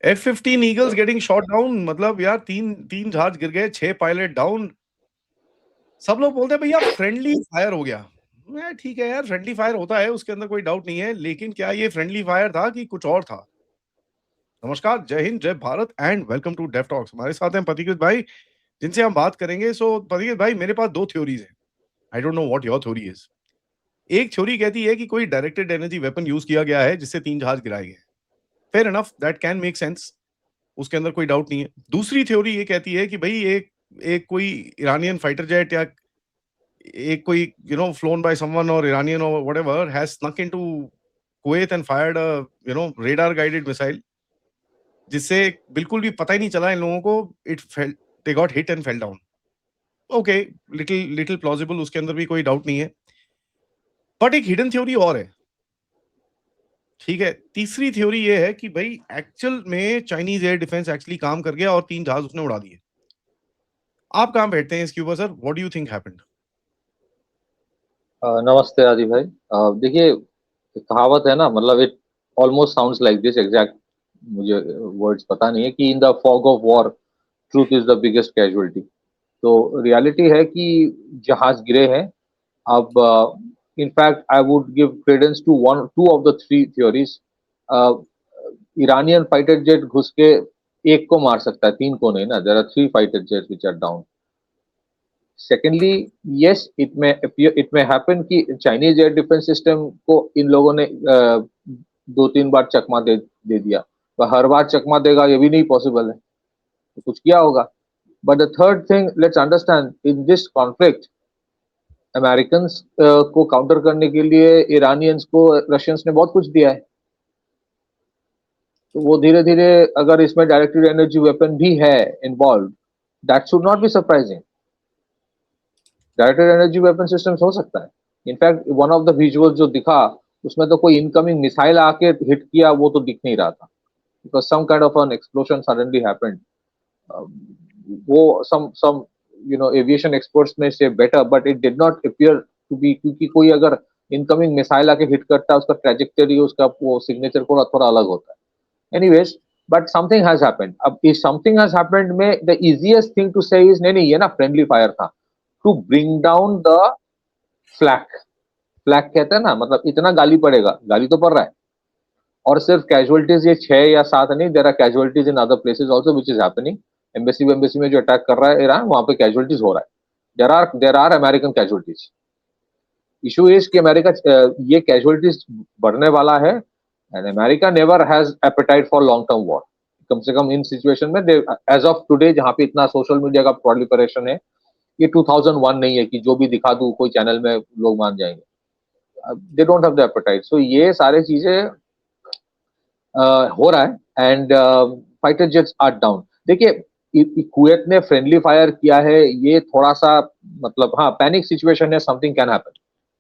F-15 eagles getting shot down, मतलब यार तीन जहाज गिर गए, 6 पायलट डाउन। सब लोग बोलते हैं भैया फ्रेंडली फायर हो गया। मैं ठीक है यार, फ्रेंडली फायर होता है, उसके अंदर कोई डाउट नहीं है, लेकिन क्या ये फ्रेंडली फायर था कि कुछ और था? नमस्कार, जय हिंद, जय Bharat and welcome to Def Talks. हमारे साथ हैं पथिकृत भाई, जिनसे हम बात करेंगे। सो पथिकृत भाई, मेरे पास दो थ्योरीज हैं। I don't know what your theory is. एक थ्योरी कहती है कि कोई डायरेक्टेड एनर्जी वेपन यूज किया गया है जिससे 3 जहाज गिराए गए। Fair enough, that can make sense, उसके अंदर कोई डाउट नहीं है। दूसरी थ्योरी ये कहती है कि भाई एक एक कोई ईरानियन फाइटर जेट या एक कोई फ्लोन बाय समवन और ईरानियन और whatever has स्नक into Kuwait and fired a radar guided missile, जिससे बिल्कुल भी पता ही नहीं चला इन लोगों को। It fail, they got hit and fell down. Okay, little little plausible, उसके अंदर भी कोई डाउट नहीं है। बट एक हिडन थ्योरी और है। ठीक है, तीसरी थ्योरी ये है कि भाई एक्चुअल में चाइनीज एयर डिफेंस एक्चुअली काम कर गया और 3 जहाज उसने उड़ा दिए। आप कहां बैठते हैं इसके ऊपर sir? What do you think happened? नमस्ते आदि भाई। देखिए, एक कहावत है ना, मतलब it almost sounds like this exact. मुझे वर्ड्स पता नहीं है कि in the fog of war truth is the biggest casualty. तो रियलिटी है कि जहाज गिरे हैं। अब in fact I would give credence to one two of the three theories. Iranian fighter jet घुस के एक को मार सकता है, तीन को नहीं ना। There are three fighter jets which are down. Secondly, yes, it may happen कि चाइनीज एयर डिफेंस सिस्टम को इन लोगों ने दो तीन बार चकमा दे दिया। तो हर बार चकमा देगा ये भी नहीं पॉसिबल है, तो कुछ किया होगा। But the third thing, let's understand, in this conflict American को काउंटर करने के लिए ईरानियंस को रशियंस ने बहुत कुछ दिया है। तो वो धीरे धीरे, अगर इसमें डायरेक्टेड एनर्जी वेपन भी है involve, that should not be surprising. Directed energy weapon systems हो सकता है। In fact one of the visuals जो दिखा, उसमें तो कोई इनकमिंग मिसाइल आके हिट किया वो तो दिख नहीं रहा था, because some kind of an explosion suddenly happened. वो सम एविएशन एक्सपर्ट्स में से better, but it did not appear to be, क्योंकि कोई अगर इनकमिंग मिसाइल आके हिट करता है, उसका ट्रेजेक्टरी, उसका वो सिग्नेचर थोड़ा थोड़ा अलग होता है। Anyways, but something has happened. अब इस समथिंग हैज हैपेंड में the easiest thing to say is, नहीं नहीं, ये ना फ्रेंडली फायर था, to bring down the flag. Flag कहते हैं ना, मतलब इतना गाली पड़ेगा, गाली तो पड़ रहा है। और सिर्फ कैजुअलिटीज ये 6 या 7 नहीं, there are casualties in other places also which is happening. Embassy embassy में जो अटैक कर रहा है ईरान, वहां पे कैजुअलिटीज हो रहा है। There are American casualties. Issue is कि अमेरिका, ये कैजुअलिटीज बढ़ने वाला है, and America never has appetite for long term war. कम से कम इन सिचुएशन में, एज ऑफ टुडे, जहां पे इतना सोशल मीडिया का प्रोलिफरेशन है, ये 2001 नहीं है कि जो भी दिखा दूं कोई चैनल में लोग मान जाएंगे। They don't have the appetite. So ये सारे चीजें हो रहा है, and fighter jets are down. देखिए, कुवैत ने फ्रेंडली फायर किया है, ये थोड़ा सा, मतलब हाँ, पैनिक सिचुएशन है, something can happen,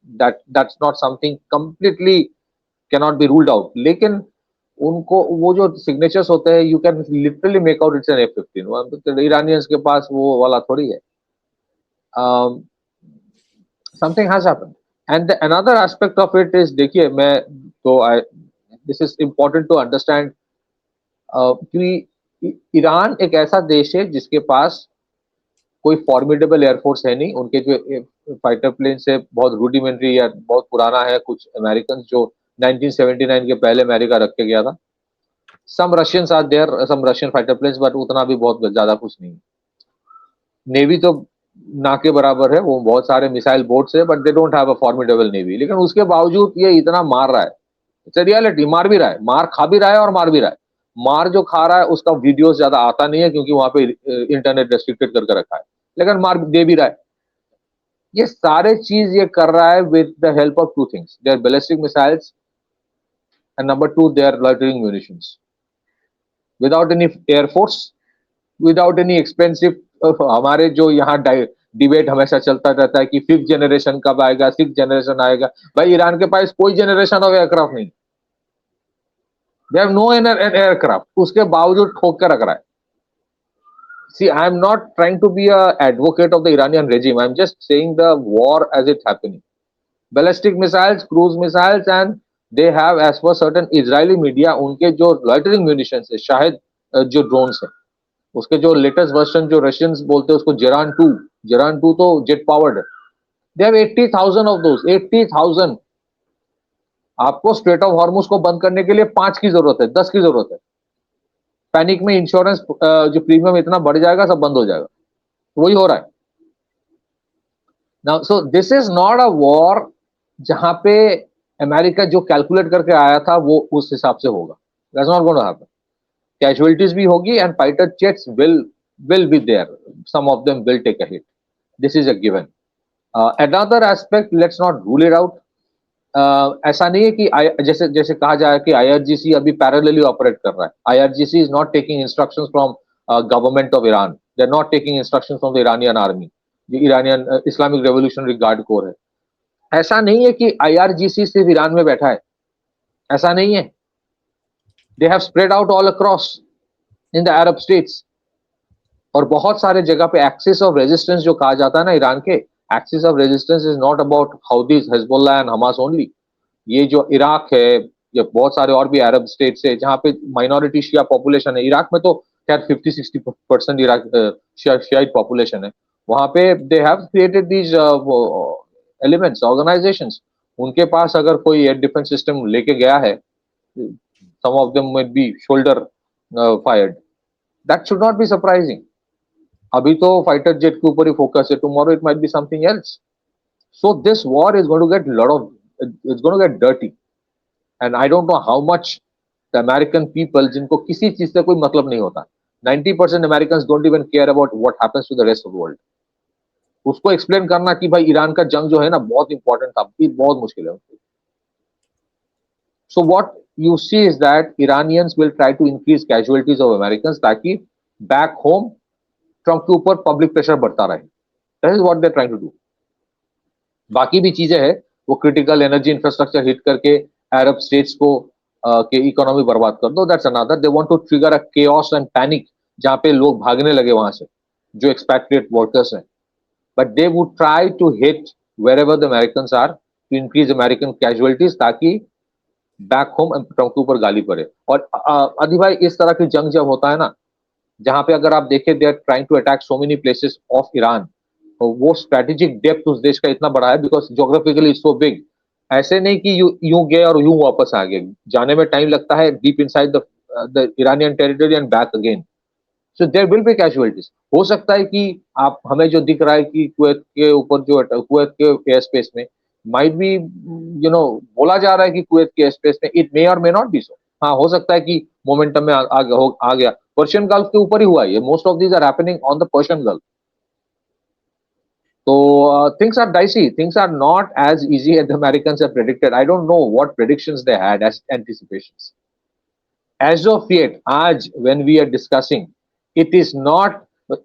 that's not something completely can not be ruled out. लेकिन उनको वो जो सिग्नेचर्स होते हैं, you can literally make out it's an F-15। Iranians के पास वो वाला थोड़ी है। Something has happened, and another aspect of it is, देखिए, मैं तो I this is important to understand कि ईरान एक ऐसा देश है जिसके पास कोई फॉर्मिडेबल एयरफोर्स है नहीं। उनके जो फाइटर प्लेन से बहुत रूडिमेंट्री या बहुत पुराना है, कुछ अमेरिकन जो 1979 के पहले अमेरिका रख के गया था। Some Russians are there, some Russian fighter planes, but उतना भी बहुत ज्यादा कुछ नहीं। नेवी तो ना के बराबर है, वो बहुत सारे मिसाइल बोट्स है, but they don't have a formidable navy. लेकिन उसके बावजूद ये इतना मार रहा है। इट्स रियलिटी, मार भी रहा है, मार खा भी रहा है और मार भी रहा है। मार जो खा रहा है उसका वीडियोस ज्यादा आता नहीं है, क्योंकि वहां पे इंटरनेट रेस्ट्रिक्टेड करके रखा है, लेकिन मार दे भी रहा है। ये सारे चीज ये कर रहा है with the help of two things, there ballistic missiles, and number two, there loitering munitions. Without any air force, without any expensive, हमारे जो यहाँ डिबेट हमेशा चलता रहता है कि 5th जनरेशन कब आएगा, 6th जनरेशन आएगा। भाई, ईरान के पास कोई जनरेशन ऑफ एयरक्राफ्ट नहीं, दे हैव नो एयरक्राफ्ट, उसके बावजूद ठोक के रख रहा है। See, I am not trying to be a advocate of the Iranian regime. I am just saying the war as it's happening. Ballistic missiles, cruise missiles, and they have, as per certain Israeli media, उनके जो loitering munitions है, शायद जो drones है, उसके जो latest version जो Russians बोलते हैं उसको जेरान 2 तो जेट पावर्ड है। They have 80,000 of those, 80,000। आपको स्ट्रेट ऑफ हॉर्मुज को बंद करने के लिए 5 की जरूरत है, 10 की जरूरत है। पैनिक में इंश्योरेंस जो प्रीमियम इतना बढ़ जाएगा, सब बंद हो जाएगा। वही हो रहा है now. So this is not a war जहां पे अमेरिका जो कैलकुलेट करके आया था वो उस हिसाब से होगा। That's not going to happen. Casualties भी होगी and fighter jets will be there, some of them will take a hit, this is a given. Another aspect, let's not rule it out. ऐसा नहीं है कि जैसे जैसे कहा जाए कि आईआरजीसी अभी पैरेलली ऑपरेट कर रहा है। IRGC is not taking instructions from government of Iran, they are not taking instructions from the Iranian army, जो Iranian Islamic revolutionary guard corps है। ऐसा नहीं है कि आईआरजीसी सिर्फ ईरान में बैठा है, ऐसा नहीं है। They have spread out all across in the Arab states, और बहुत सारे जगह पे एक्सिस ऑफ रेजिस्टेंस जो कहा जाता है ना ईरान के, axis of resistance is not about Houthis, Hezbollah and Hamas only. ये जो इराक है, ये बहुत सारे और भी अरब स्टेट्स है जहाँ पे माइनॉरिटी शिया पॉपुलेशन है। इराक में तो खैर 50-60% इराक शियाइट पॉपुलेशन है। वहां पे they have created these elements, organisations. उनके पास अगर कोई एयर डिफेंस सिस्टम लेके गया है, some of them might be shoulder fired, that should not be surprising। अभी तो फाइटर जेट के ऊपर ही फोकस है, tomorrow it might be something else। So this war is going to get it's going to get dirty, and I don't know how much the American people, जिनको किसी चीज से कोई मतलब नहीं होता, 90% Americans don't even care about what happens to the rest of the world। उसको explain करना कि भाई ईरान का जंग जो है ना बहुत इंपॉर्टेंट था, ये बहुत मुश्किल है। So what you see is that Iranians will try to increase casualties of Americans ताकि back home ट्रंप के ऊपर पब्लिक प्रेशर बढ़ता रहे। That is what they're trying to do। बाकी भी चीजें हैं, वो क्रिटिकल एनर्जी इंफ्रास्ट्रक्चर हिट करके अरब स्टेट्स को के इकोनॉमी बर्बाद कर दो, that's another. They want to trigger a chaos and panic जहां पे लोग भागने लगे वहां से, जो एक्सपैट्रिएट वर्कर्स हैं। But they would try to hit wherever the Americans are to increase American casualties ताकि बैक होम ट्रंप के ऊपर गाली पड़े। और अधी भाई, इस तरह की जंग जब होता है ना, जहां पे अगर आप देखें they are trying to attack so many places of Iran, तो वो स्ट्रेटेजिक डेप्थ उस देश का इतना बड़ा है बिकॉज ज्योग्राफिकली सो बिग। ऐसे नहीं कि यूं गए और यूं वापस आ गए, जाने में टाइम लगता है deep inside the Iranian territory and back again. So there will be casualties. हो सकता है कि आप हमें जो दिख रहा है कि कुवैत के ऊपर जो कुवैत के एयर स्पेस में माइट बी बोला जा रहा है कि कुवैत के एयर स्पेस में इट मे और मे नॉट बी सो। हाँ, हो सकता है कि मोमेंटम में आ गया। पर्शियन गल्फ के ऊपर ही हुआ है, most of these are happening on the Persian Gulf. So things are dicey. Things are not as easy as the Americans have predicted. I don't know what predictions they had as anticipations. As of yet, आज when we are discussing, it is not,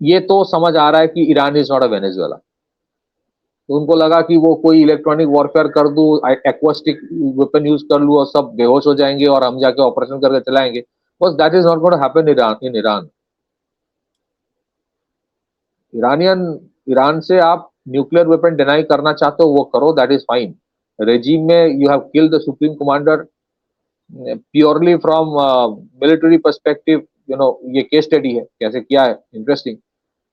ये तो समझ आ रहा है कि Iran is not a Venezuela. तो उनको लगा कि वो कोई इलेक्ट्रॉनिक वॉरफेयर कर दूं, एक्वास्टिक वेपन यूज कर लूं और सब बेहोश हो जाएंगे और हम जाके ऑपरेशन करके चलाएंगे, बस that is not going to happen in Iran. Iran से आप न्यूक्लियर वेपन डिनाई करना चाहते हो वो करो, दैट इज फाइन। रेजिम में you have killed the supreme commander purely from military perspective, ये केस स्टडी है कैसे किया है, interesting.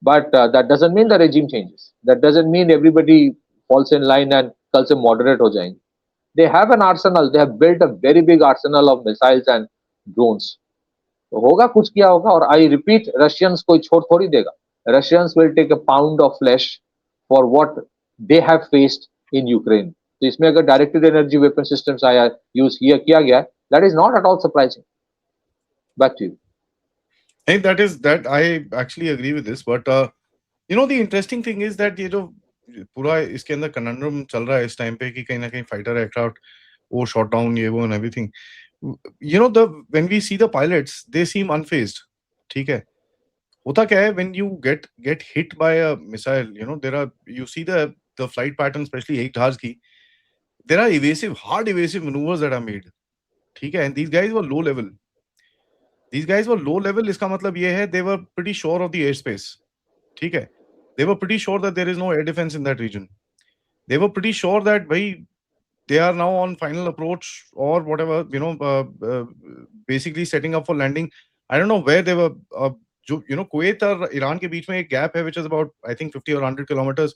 But that doesn't mean the regime changes, that doesn't mean everybody falls in line and कल से moderate हो जाएंगे। They have an Arsenal, they have built a very big Arsenal of missiles and drones. तो होगा, कुछ किया होगा। और आई रिपीट, रशियंस कोई छोड़ थोड़ी देगा। Russians will take a pound of flesh for what they have faced in Ukraine. तो इसमें अगर डायरेक्टेड एनर्जी वेपन सिस्टम्स आया यूज किया गया, that is not at all surprising. Back to you. Hey, that I actually agree with this, but the interesting thing is that ये जो पूरा इसके अंदर conundrum चल रहा है इस टाइम पे कि कहीं ना कहीं फाइटर एयरक्राफ्ट वो शॉट डाउन, ये वो and everything, when we see the pilots, they seem unfazed। ठीक है, होता क्या है when you get hit by a missile, you see the flight pattern, especially एक जहाज की, there are hard evasive maneuvers that are made। ठीक है, and these guys were low level। इसका मतलब ये है they were pretty sure of the airspace। ठीक है, they were pretty sure that there is no air defense in that region। they were pretty sure that भाई they are now on final approach or whatever, basically setting up for landing। I don't know where they were. जो Kuwait और Iran के बीच में एक gap है which is about I think 50 or 100 kilometers,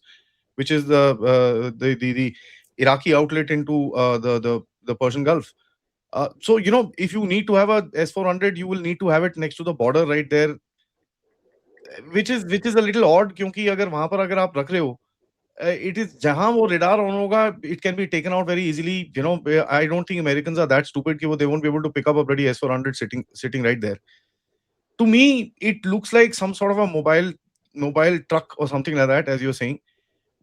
which is the Iraqi outlet into the Persian Gulf. So if you need to have a S-400, you will need to have it next to the border right there, which is a little odd क्योंकि अगर वहां पर अगर आप रख रहे हो, it is जहां वो radar on होगा, it can be taken out very easily. I don't think Americans are that stupid कि they won't be able to pick up a bloody S-400 sitting right there. To me, it looks like some sort of a mobile truck or something like that, as you're saying,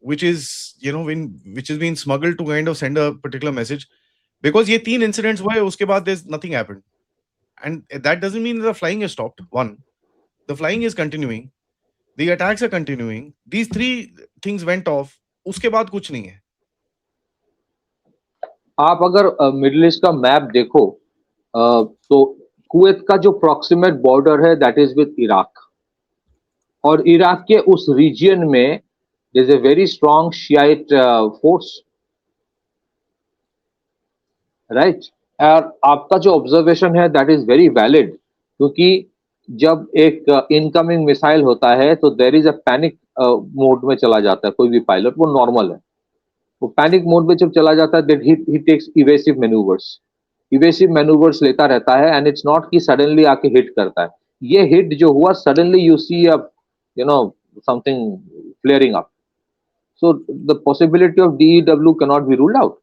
which is which is being smuggled to kind of send a particular message. Because ये तीन incidents हुए, उसके बाद there's nothing happened, and that doesn't mean the flying is stopped. One, the flying is continuing, the attacks are continuing. These three things went off. उसके बाद कुछ नहीं है. आप अगर मिडिल ईस्ट का मैप देखो तो कुवैत का जो प्रॉक्सिमेट बॉर्डर है दैट इज विद इराक, और इराक के उस रीजन में there is a very strong Shiite force, right. और आपका जो ऑब्जर्वेशन है दैट इज वेरी वैलिड, क्योंकि जब एक इनकमिंग मिसाइल होता है तो there is a panic mode में चला जाता है कोई भी पायलट, वो नॉर्मल है. वो पैनिक मोड में जब चला जाता है that he takes evasive manoeuvres लेता रहता है, एंड इट्स नॉट कि सडनली आके हिट करता है. ये हिट जो हुआ suddenly you see a something flaring up, so the possibility of DEW can not be ruled out,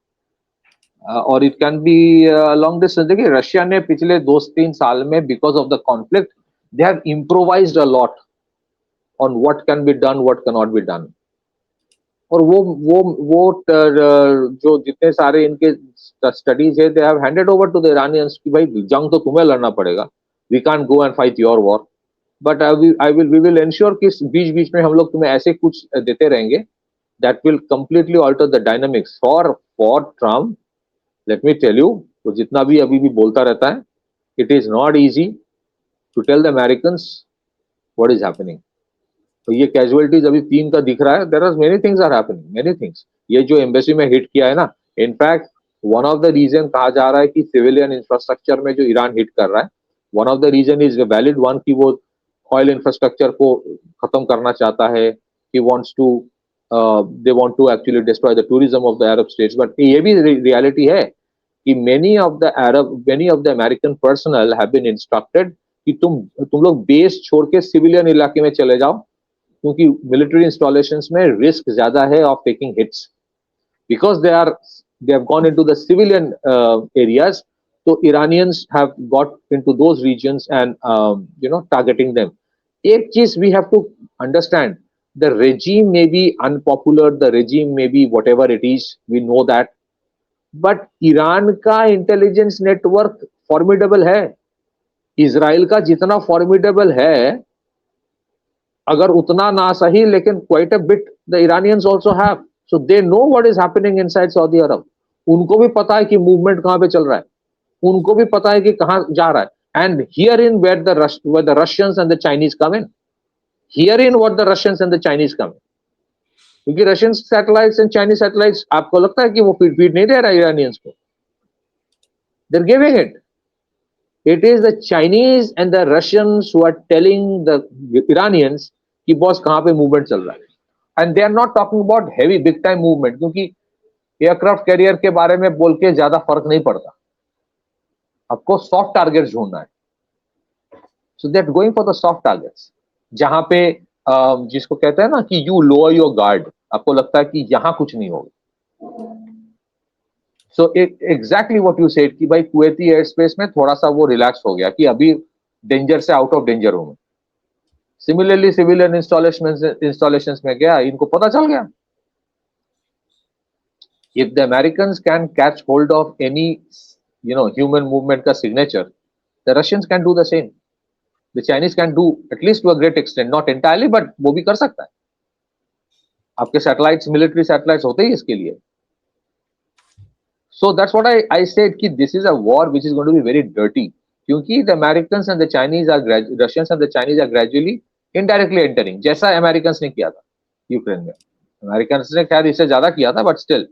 और it can be long distance. देखिए रशिया ने पिछले 2-3 साल में because of the conflict they have improvised a lot on what can be done, what can not be done. और वो जो जितने सारे इनके स्टडीज है they have handed over to the Iranians कि भाई जंग तो तुम्हें लड़ना पड़ेगा, we can't go and fight your war, but we will ensure कि बीच बीच में हम लोग तुम्हें ऐसे कुछ देते रहेंगे that will completely alter the dynamics for Trump. Let me tell you, वो जितना भी अभी भी बोलता रहता है, it is not easy to tell the Americans what is happening. तो ये कैजुअलिटीज अभी 3 का दिख रहा है. There are many things are happening, many things. ये जो एम्बेसी में हिट किया है ना, in fact one of the reason कहा जा रहा है कि सिविलियन इंफ्रास्ट्रक्चर में जो ईरान हिट कर रहा है, one of the reason is valid one कि वो ऑयल इंफ्रास्ट्रक्चर को खत्म करना चाहता है, he wants to they want to actually destroy the tourism of the Arab states. बट ये भी रियलिटी है कि many of the American personnel have been instructed कि तुम लोग बेस छोड़ के सिविलियन इलाके में चले जाओ, क्योंकि मिलिट्री इंस्टॉलेशंस में रिस्क ज्यादा है of taking hits, because they have gone into the civilian areas. तो Iranians have got into those regions and targeting them. एक चीज we have to understand, the regime may be unpopular, the regime may be whatever it is, we know that, but Iran का intelligence network formidable है. Israel का जितना formidable है, अगर उतना ना सही, लेकिन quite a bit the Iranians also have, so they know what is happening inside Saudi Arabia. उनको भी पता है कि मूवमेंट कहां पे चल रहा है, उनको भी पता है कि कहां जा रहा है. And here in where the Russians and the Chinese come in, here in what the Russians and the Chinese come in, क्योंकि Russian satellites and Chinese satellites, आपको लगता है कि वो फीड नहीं दे रहा है इरानियंस को? They are giving it. It is the Chinese and the Russians who are telling the Iranians कि बॉस कहां पे मूवमेंट चल रहा है. And they are not talking about heavy big time movement, क्योंकि एयरक्राफ्ट कैरियर के बारे में बोल के ज्यादा फर्क नहीं पड़ता, आपको सॉफ्ट टारगेट्स ढूंढना है. So they are going for the soft targets, जहां पे जिसको कहते हैं ना कि यू लोअर योर गार्ड, आपको लगता है कि यहां कुछ नहीं होगा. So exactly what you said कि भाई कुवैती एयर स्पेस में थोड़ा सा वो रिलैक्स हो गया कि अभी डेंजर से आउट ऑफ डेंजर हूं. सिमिलरली सिविलियन इंस्टॉलेशंस में गया, इनको पता चल गया. If the Americans can catch hold of any human movement का signature, the Russians can do the same. The Chinese can do at least to a great extent, not entirely, but वो भी कर सकता है. आपके सैटेलाइट्स, मिलिट्री सैटेलाइट्स होते ही इसके लिए. So that's what I said कि this is a war which is going to be very dirty, क्योंकि the Americans and the Chinese are Russians and the Chinese are gradually indirectly entering, जैसा Americans ने किया था Ukraine में. Americans ने खैर इससे ज्यादा किया था, but still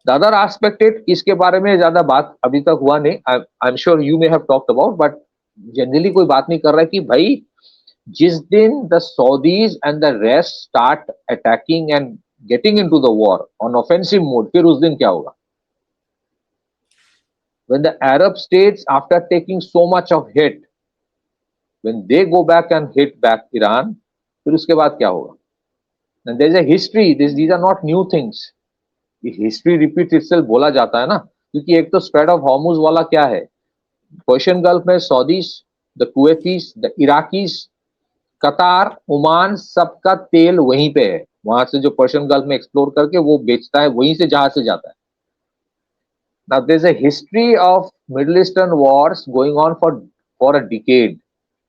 the other aspect it, इसके बारे में ज्यादा बात अभी तक हुआ नहीं. I'm sure you may have talked about, but generally कोई बात नहीं कर रहा है कि भाई जिस दिन the Saudis and the rest start attacking and getting into the war on offensive mode, फिर उस दिन क्या होगा? When the Arab states, after taking so much of hit, when they go back and hit back Iran, फिर उसके बाद क्या होगा? And there is a history. These are not new things. History repeat itself बोला जाता है ना, क्योंकि एक तो स्प्रेड ऑफ हॉर्मुज वाला क्या है, पर्शियन गल्फ में सऊदीज, द कुवैतीज, द इराकीज, कतार, ओमान, सबका तेल वहीं पे है, वहां से जो पर्शियन गल्फ में एक्सप्लोर करके वो बेचता है, वहीं से जहाज से जाता है. Now there's a history of Middle Eastern wars going on for a decade.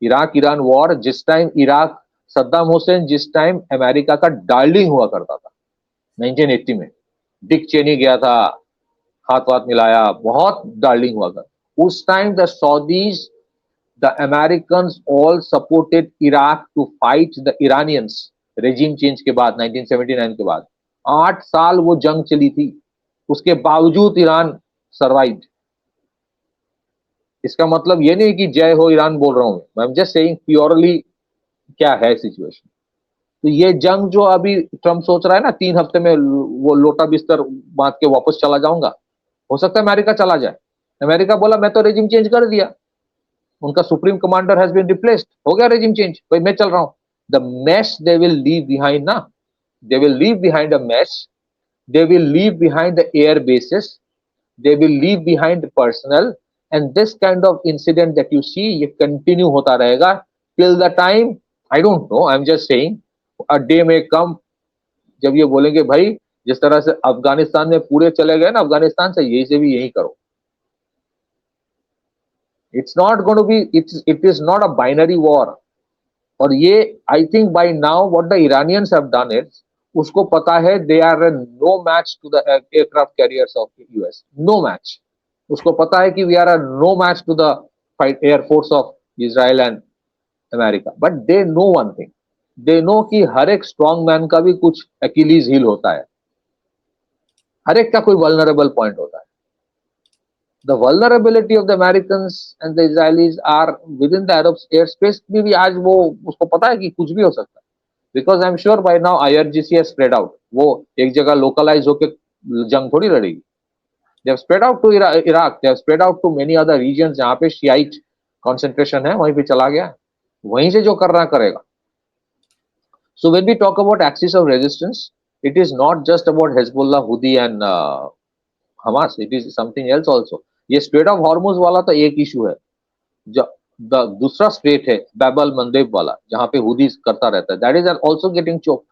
Iraq-Iran war, जिस टाइम इराक, सद्दाम हुसैन जिस टाइम अमेरिका का डार्लिंग हुआ करता था 1980 में, डिक चेनी गया था, हाथ वाथ मिलाया, बहुत डार्लिंग हुआ था. उस time the Saudis, the Americans all supported Iraq to fight the Iranians. Regime change के बाद 1979 के बाद 8 साल वो जंग चली थी, उसके बावजूद ईरान सर्वाइव्ड. इसका मतलब ये नहीं कि जय हो ईरान बोल रहा हूं, I am just saying purely क्या है सिचुएशन. तो ये जंग जो अभी ट्रम्प सोच रहा है ना 3 हफ्ते में वो लोटा बिस्तर बांध के वापस चला जाऊंगा, हो सकता है अमेरिका चला जाए. अमेरिका बोला मैं तो रेजिम चेंज कर दिया, उनका supreme commander has been replaced, हो गया रेजिम चेंज, भाई मैं चल रहा हूं. The mess they will leave behind ना, they will leave behind a mess, they will leave behind the air bases, they will leave behind the personnel, and this kind of incident that you see ये continue होता रहेगा till the time, I don't know, I'm just saying a day may come जब ये बोलेंगे भाई जिस तरह से अफगानिस्तान में पूरे चले गए ना अफगानिस्तान से, यही से भी यही करो. It's not going to be, it is not a binary war. और ये I think by now what the Iranians have done is, उसको पता है they are no match to the aircraft carriers of US, no match. उसको पता है कि we are no match to the fight air force of Israel and America. But they know one thing, they know कि हर एक strong man का भी कुछ अकीलीज हील होता है, हर एक का कोई वल्नरेबल पॉइंट होता है. The vulnerability of the Americans and the Israelis are within the Arab airspace में भी आज वो उसको पता है कि कुछ भी हो सकता है. Because I'm sure by now IRGC has spread out. वो एक जगह localize होके जंग थोड़ी लड़ेगी. They have spread out to Iraq. They have spread out to many other regions जहाँ पे Shiite concentration है, वहीं पे चला गया, वहीं से जो करना करेगा. So when we talk about axis of resistance, it is not just about Hezbollah, Houthi and Hamas. It is something else also. ये स्ट्रेट ऑफ हॉर्मुज वाला तो एक इशू है, जो दूसरा स्ट्रेट है बैबल मंदेब वाला जहां पे हुदी करता रहता है, that is also getting choked.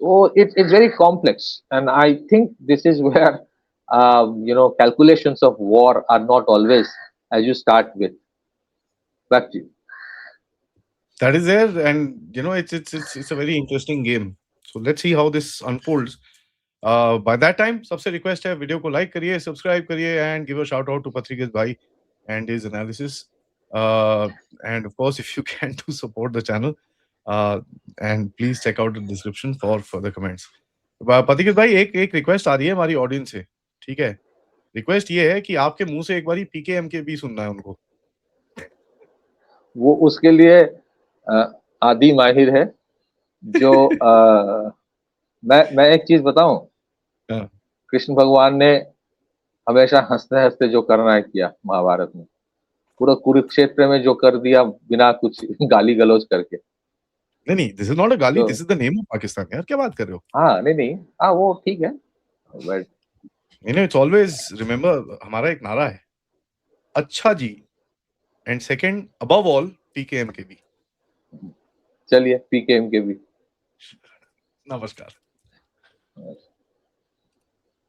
So it's very complex, and I think this is where calculations of war are not always as you start with. Back to you. That is there, and it's a very interesting game. So let's see how this unfolds. By that time, सबसे request है video को like करिए, subscribe करिए, and give a shout out to Patrikesh bhai and his analysis. And of course, if you can to support the channel, and please check out the description for further comments. पथिकेश भाई एक request आ रही है हमारी audience से, ठीक है? Request ये है कि आपके मुंह से एक बारी पीकेएम के भी सुनना है उनको. वो उसके लिए आदि माहिर है जो मैं एक चीज बताऊं, कृष्ण भगवान ने हमेशा हंसते हंसते जो करना है किया महाभारत में, पूरा कुरुक्षेत्र में जो कर दिया बिना कुछ गाली गलौज करके. नहीं, दिस इज नॉट अ गाली, this is the name of Pakistan. यार क्या बात कर रहे हो? हाँ नहीं हाँ वो ठीक है, बट इट्स ऑलवेज रिमेंबर, हमारा एक नारा है, अच्छा जी, and second above all PKM के भी. चलिए पीकेएम के भी. नमस्कार.